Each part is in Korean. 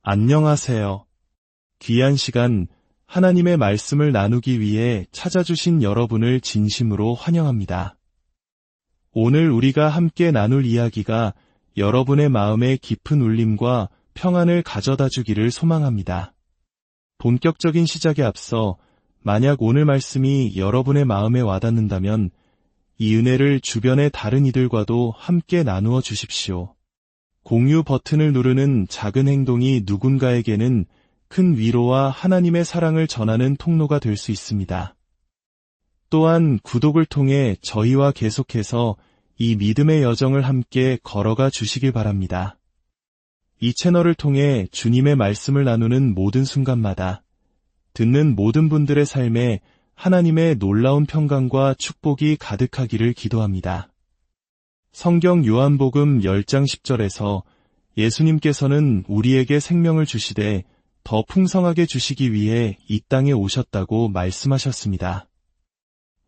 안녕하세요. 귀한 시간, 하나님의 말씀을 나누기 위해 찾아주신 여러분을 진심으로 환영합니다. 오늘 우리가 함께 나눌 이야기가 여러분의 마음에 깊은 울림과 평안을 가져다 주기를 소망합니다. 본격적인 시작에 앞서 만약 오늘 말씀이 여러분의 마음에 와닿는다면 이 은혜를 주변의 다른 이들과도 함께 나누어 주십시오. 공유 버튼을 누르는 작은 행동이 누군가에게는 큰 위로와 하나님의 사랑을 전하는 통로가 될 수 있습니다. 또한 구독을 통해 저희와 계속해서 이 믿음의 여정을 함께 걸어가 주시길 바랍니다. 이 채널을 통해 주님의 말씀을 나누는 모든 순간마다 듣는 모든 분들의 삶에 하나님의 놀라운 평강과 축복이 가득하기를 기도합니다. 성경 요한복음 10장 10절에서 예수님께서는 우리에게 생명을 주시되 더 풍성하게 주시기 위해 이 땅에 오셨다고 말씀하셨습니다.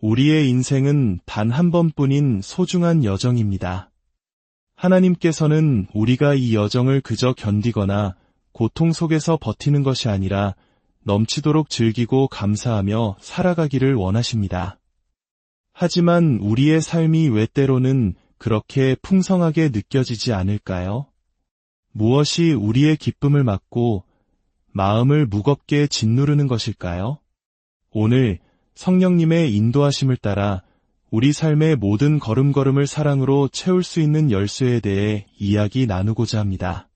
우리의 인생은 단 한 번뿐인 소중한 여정입니다. 하나님께서는 우리가 이 여정을 그저 견디거나 고통 속에서 버티는 것이 아니라 넘치도록 즐기고 감사하며 살아가기를 원하십니다. 하지만 우리의 삶이 왜 때로는 그렇게 풍성하게 느껴지지 않을까요? 무엇이 우리의 기쁨을 막고 마음을 무겁게 짓누르는 것일까요? 오늘 성령님의 인도하심을 따라 우리 삶의 모든 걸음걸음을 사랑으로 채울 수 있는 열쇠에 대해 이야기 나누고자 합니다.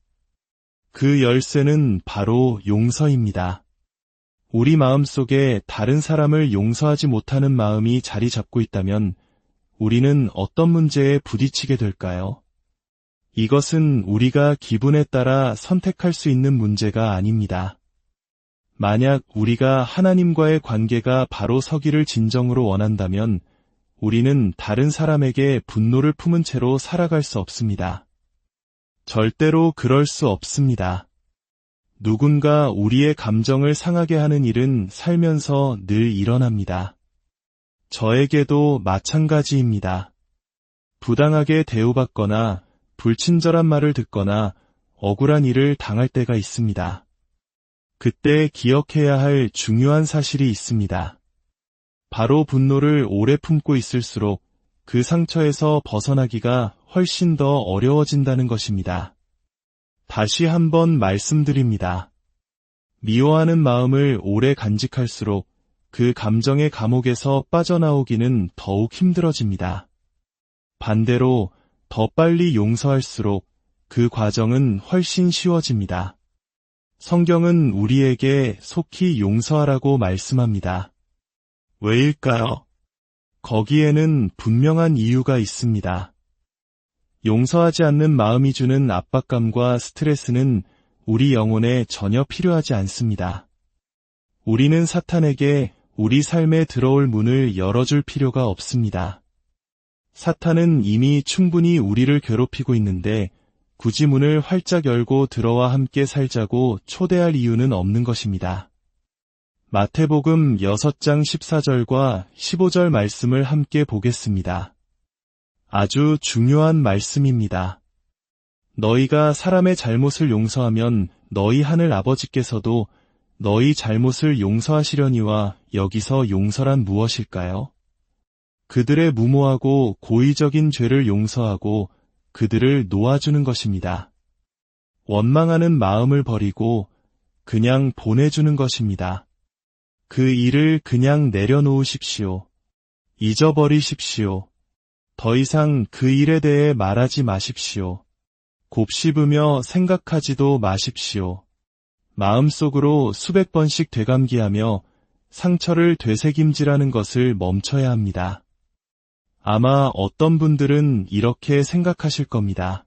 그 열쇠는 바로 용서입니다. 우리 마음속에 다른 사람을 용서하지 못하는 마음이 자리 잡고 있다면 우리는 어떤 문제에 부딪히게 될까요? 이것은 우리가 기분에 따라 선택할 수 있는 문제가 아닙니다. 만약 우리가 하나님과의 관계가 바로 서기를 진정으로 원한다면 우리는 다른 사람에게 분노를 품은 채로 살아갈 수 없습니다. 절대로 그럴 수 없습니다. 누군가 우리의 감정을 상하게 하는 일은 살면서 늘 일어납니다. 저에게도 마찬가지입니다. 부당하게 대우받거나 불친절한 말을 듣거나 억울한 일을 당할 때가 있습니다. 그때 기억해야 할 중요한 사실이 있습니다. 바로 분노를 오래 품고 있을수록 그 상처에서 벗어나기가 훨씬 더 어려워진다는 것입니다. 다시 한번 말씀드립니다. 미워하는 마음을 오래 간직할수록 그 감정의 감옥에서 빠져나오기는 더욱 힘들어집니다. 반대로 더 빨리 용서할수록 그 과정은 훨씬 쉬워집니다. 성경은 우리에게 속히 용서하라고 말씀합니다. 왜일까요? 거기에는 분명한 이유가 있습니다. 용서하지 않는 마음이 주는 압박감과 스트레스는 우리 영혼에 전혀 필요하지 않습니다. 우리는 사탄에게 우리 삶에 들어올 문을 열어줄 필요가 없습니다. 사탄은 이미 충분히 우리를 괴롭히고 있는데 굳이 문을 활짝 열고 들어와 함께 살자고 초대할 이유는 없는 것입니다. 마태복음 6장 14절과 15절 말씀을 함께 보겠습니다. 아주 중요한 말씀입니다. 너희가 사람의 잘못을 용서하면 너희 하늘 아버지께서도 너희 잘못을 용서하시려니와 여기서 용서란 무엇일까요? 그들의 무모하고 고의적인 죄를 용서하고 그들을 놓아주는 것입니다. 원망하는 마음을 버리고 그냥 보내주는 것입니다. 그 일을 그냥 내려놓으십시오. 잊어버리십시오. 더 이상 그 일에 대해 말하지 마십시오. 곱씹으며 생각하지도 마십시오. 마음속으로 수백 번씩 되감기하며 상처를 되새김질하는 것을 멈춰야 합니다. 아마 어떤 분들은 이렇게 생각하실 겁니다.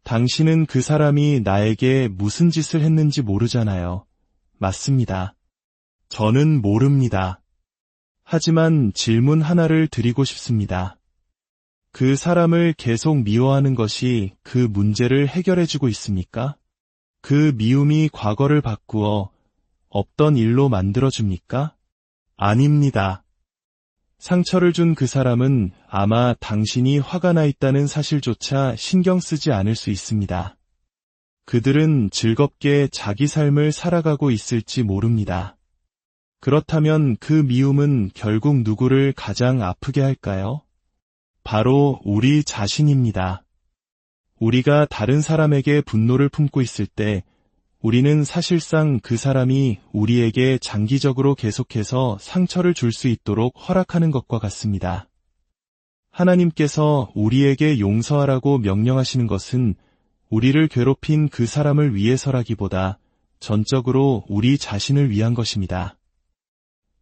당신은 그 사람이 나에게 무슨 짓을 했는지 모르잖아요. 맞습니다. 저는 모릅니다. 하지만 질문 하나를 드리고 싶습니다. 그 사람을 계속 미워하는 것이 그 문제를 해결해주고 있습니까? 그 미움이 과거를 바꾸어 없던 일로 만들어줍니까? 아닙니다. 상처를 준 그 사람은 아마 당신이 화가 나 있다는 사실조차 신경 쓰지 않을 수 있습니다. 그들은 즐겁게 자기 삶을 살아가고 있을지 모릅니다. 그렇다면 그 미움은 결국 누구를 가장 아프게 할까요? 바로 우리 자신입니다. 우리가 다른 사람에게 분노를 품고 있을 때 우리는 사실상 그 사람이 우리에게 장기적으로 계속해서 상처를 줄 수 있도록 허락하는 것과 같습니다. 하나님께서 우리에게 용서하라고 명령하시는 것은 우리를 괴롭힌 그 사람을 위해서라기보다 전적으로 우리 자신을 위한 것입니다.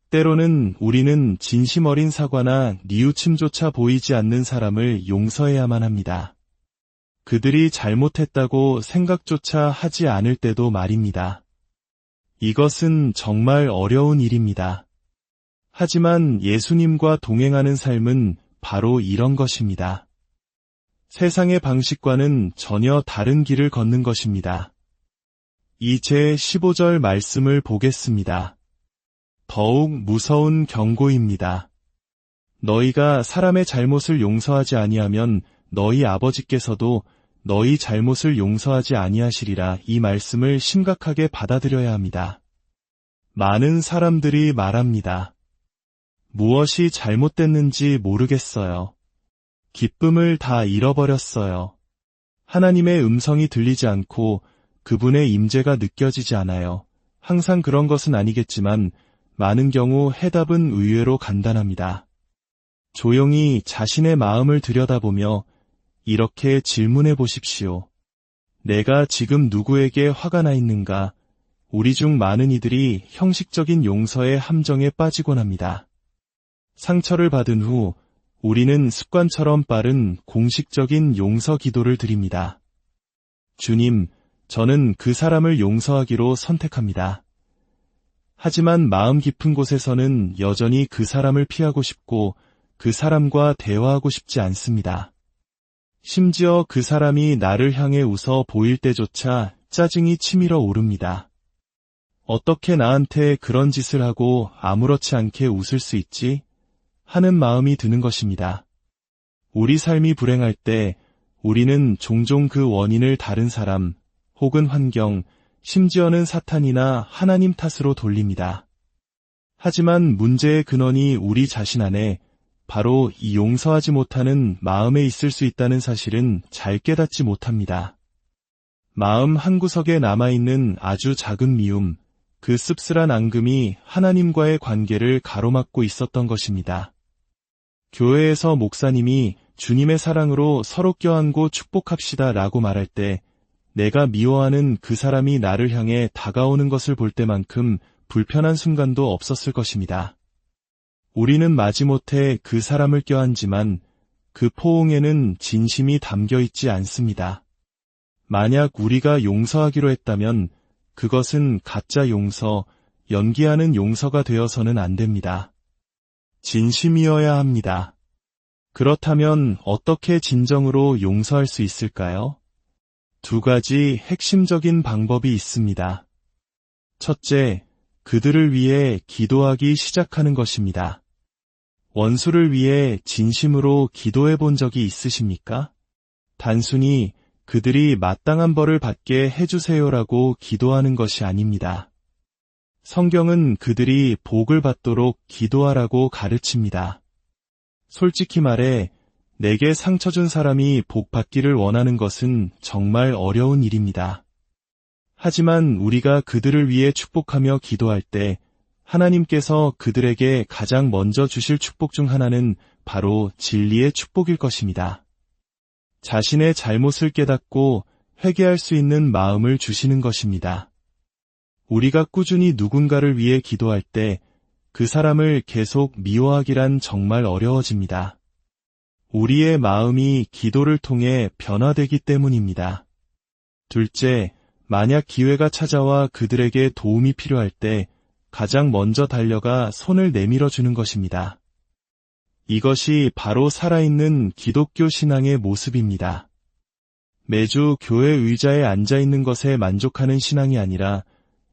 때로는 우리는 진심 어린 사과나 뉘우침조차 보이지 않는 사람을 용서해야만 합니다. 그들이 잘못했다고 생각조차 하지 않을 때도 말입니다. 이것은 정말 어려운 일입니다. 하지만 예수님과 동행하는 삶은 바로 이런 것입니다. 세상의 방식과는 전혀 다른 길을 걷는 것입니다. 이 제 15절 말씀을 보겠습니다. 더욱 무서운 경고입니다. 너희가 사람의 잘못을 용서하지 아니하면 너희 아버지께서도 너희 잘못을 용서하지 아니하시리라. 이 말씀을 심각하게 받아들여야 합니다. 많은 사람들이 말합니다. 무엇이 잘못됐는지 모르겠어요. 기쁨을 다 잃어버렸어요. 하나님의 음성이 들리지 않고 그분의 임재가 느껴지지 않아요. 항상 그런 것은 아니겠지만 많은 경우 해답은 의외로 간단합니다. 조용히 자신의 마음을 들여다보며 이렇게 질문해 보십시오. 내가 지금 누구에게 화가 나 있는가? 우리 중 많은 이들이 형식적인 용서의 함정에 빠지곤 합니다. 상처를 받은 후 우리는 습관처럼 빠른 공식적인 용서 기도를 드립니다. 주님, 저는 그 사람을 용서하기로 선택합니다. 하지만 마음 깊은 곳에서는 여전히 그 사람을 피하고 싶고 그 사람과 대화하고 싶지 않습니다. 심지어 그 사람이 나를 향해 웃어 보일 때조차 짜증이 치밀어 오릅니다. 어떻게 나한테 그런 짓을 하고 아무렇지 않게 웃을 수 있지? 하는 마음이 드는 것입니다. 우리 삶이 불행할 때 우리는 종종 그 원인을 다른 사람 혹은 환경, 심지어는 사탄이나 하나님 탓으로 돌립니다. 하지만 문제의 근원이 우리 자신 안에 바로 이 용서하지 못하는 마음에 있을 수 있다는 사실은 잘 깨닫지 못합니다. 마음 한구석에 남아있는 아주 작은 미움, 그 씁쓸한 앙금이 하나님과의 관계를 가로막고 있었던 것입니다. 교회에서 목사님이 주님의 사랑으로 서로 껴안고 축복합시다 라고 말할 때 내가 미워하는 그 사람이 나를 향해 다가오는 것을 볼 때만큼 불편한 순간도 없었을 것입니다. 우리는 마지못해 그 사람을 껴안지만 그 포옹에는 진심이 담겨 있지 않습니다. 만약 우리가 용서하기로 했다면 그것은 가짜 용서, 연기하는 용서가 되어서는 안 됩니다. 진심이어야 합니다. 그렇다면 어떻게 진정으로 용서할 수 있을까요? 두 가지 핵심적인 방법이 있습니다. 첫째, 그들을 위해 기도하기 시작하는 것입니다. 원수를 위해 진심으로 기도해 본 적이 있으십니까? 단순히 그들이 마땅한 벌을 받게 해주세요라고 기도하는 것이 아닙니다. 성경은 그들이 복을 받도록 기도하라고 가르칩니다. 솔직히 말해 내게 상처 준 사람이 복 받기를 원하는 것은 정말 어려운 일입니다. 하지만 우리가 그들을 위해 축복하며 기도할 때 하나님께서 그들에게 가장 먼저 주실 축복 중 하나는 바로 진리의 축복일 것입니다. 자신의 잘못을 깨닫고 회개할 수 있는 마음을 주시는 것입니다. 우리가 꾸준히 누군가를 위해 기도할 때 그 사람을 계속 미워하기란 정말 어려워집니다. 우리의 마음이 기도를 통해 변화되기 때문입니다. 둘째, 만약 기회가 찾아와 그들에게 도움이 필요할 때 가장 먼저 달려가 손을 내밀어 주는 것입니다. 이것이 바로 살아있는 기독교 신앙의 모습입니다. 매주 교회 의자에 앉아 있는 것에 만족하는 신앙이 아니라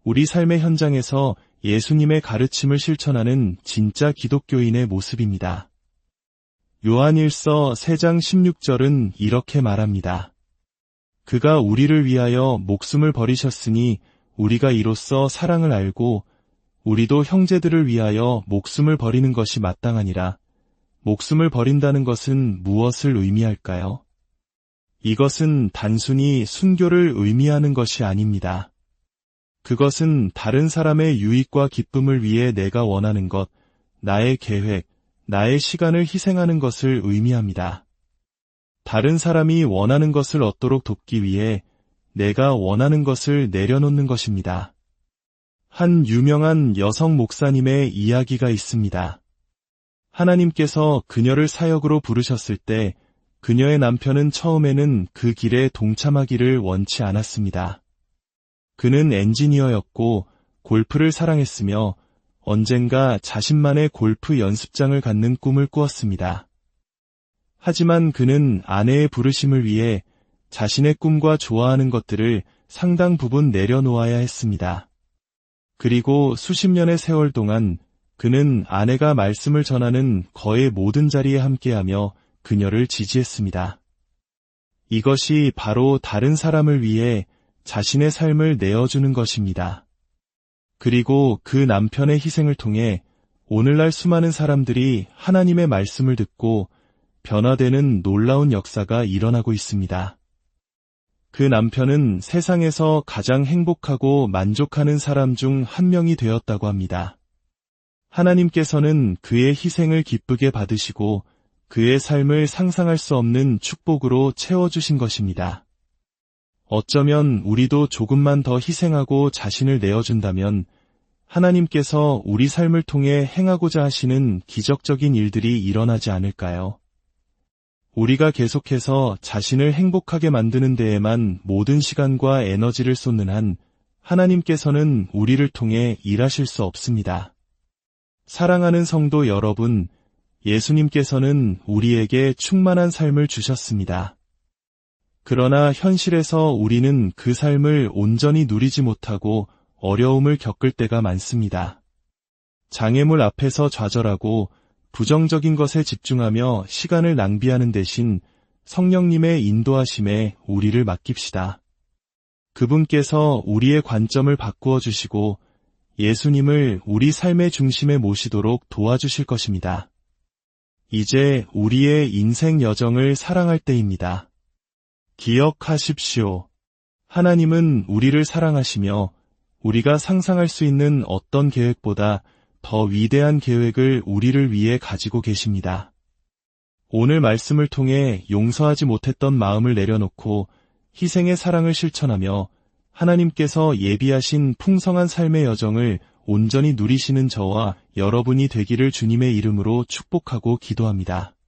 우리 삶의 현장에서 예수님의 가르침을 실천하는 진짜 기독교인의 모습입니다. 요한일서 3장 16절은 이렇게 말합니다. 그가 우리를 위하여 목숨을 버리셨으니 우리가 이로써 사랑을 알고 우리도 형제들을 위하여 목숨을 버리는 것이 마땅하니라. 목숨을 버린다는 것은 무엇을 의미할까요? 이것은 단순히 순교를 의미하는 것이 아닙니다. 그것은 다른 사람의 유익과 기쁨을 위해 내가 원하는 것, 나의 계획, 나의 시간을 희생하는 것을 의미합니다. 다른 사람이 원하는 것을 얻도록 돕기 위해 내가 원하는 것을 내려놓는 것입니다. 한 유명한 여성 목사님의 이야기가 있습니다. 하나님께서 그녀를 사역으로 부르셨을 때 그녀의 남편은 처음에는 그 길에 동참하기를 원치 않았습니다. 그는 엔지니어였고 골프를 사랑했으며 언젠가 자신만의 골프 연습장을 갖는 꿈을 꾸었습니다. 하지만 그는 아내의 부르심을 위해 자신의 꿈과 좋아하는 것들을 상당 부분 내려놓아야 했습니다. 그리고 수십 년의 세월 동안 그는 아내가 말씀을 전하는 거의 모든 자리에 함께하며 그녀를 지지했습니다. 이것이 바로 다른 사람을 위해 자신의 삶을 내어주는 것입니다. 그리고 그 남편의 희생을 통해 오늘날 수많은 사람들이 하나님의 말씀을 듣고 변화되는 놀라운 역사가 일어나고 있습니다. 그 남편은 세상에서 가장 행복하고 만족하는 사람 중 한 명이 되었다고 합니다. 하나님께서는 그의 희생을 기쁘게 받으시고 그의 삶을 상상할 수 없는 축복으로 채워주신 것입니다. 어쩌면 우리도 조금만 더 희생하고 자신을 내어준다면 하나님께서 우리 삶을 통해 행하고자 하시는 기적적인 일들이 일어나지 않을까요? 우리가 계속해서 자신을 행복하게 만드는 데에만 모든 시간과 에너지를 쏟는 한 하나님께서는 우리를 통해 일하실 수 없습니다. 사랑하는 성도 여러분, 예수님께서는 우리에게 충만한 삶을 주셨습니다. 그러나 현실에서 우리는 그 삶을 온전히 누리지 못하고 어려움을 겪을 때가 많습니다. 장애물 앞에서 좌절하고 부정적인 것에 집중하며 시간을 낭비하는 대신 성령님의 인도하심에 우리를 맡깁시다. 그분께서 우리의 관점을 바꾸어 주시고 예수님을 우리 삶의 중심에 모시도록 도와주실 것입니다. 이제 우리의 인생 여정을 사랑할 때입니다. 기억하십시오. 하나님은 우리를 사랑하시며 우리가 상상할 수 있는 어떤 계획보다 더 위대한 계획을 우리를 위해 가지고 계십니다. 오늘 말씀을 통해 용서하지 못했던 마음을 내려놓고 희생의 사랑을 실천하며 하나님께서 예비하신 풍성한 삶의 여정을 온전히 누리시는 저와 여러분이 되기를 주님의 이름으로 축복하고 기도합니다.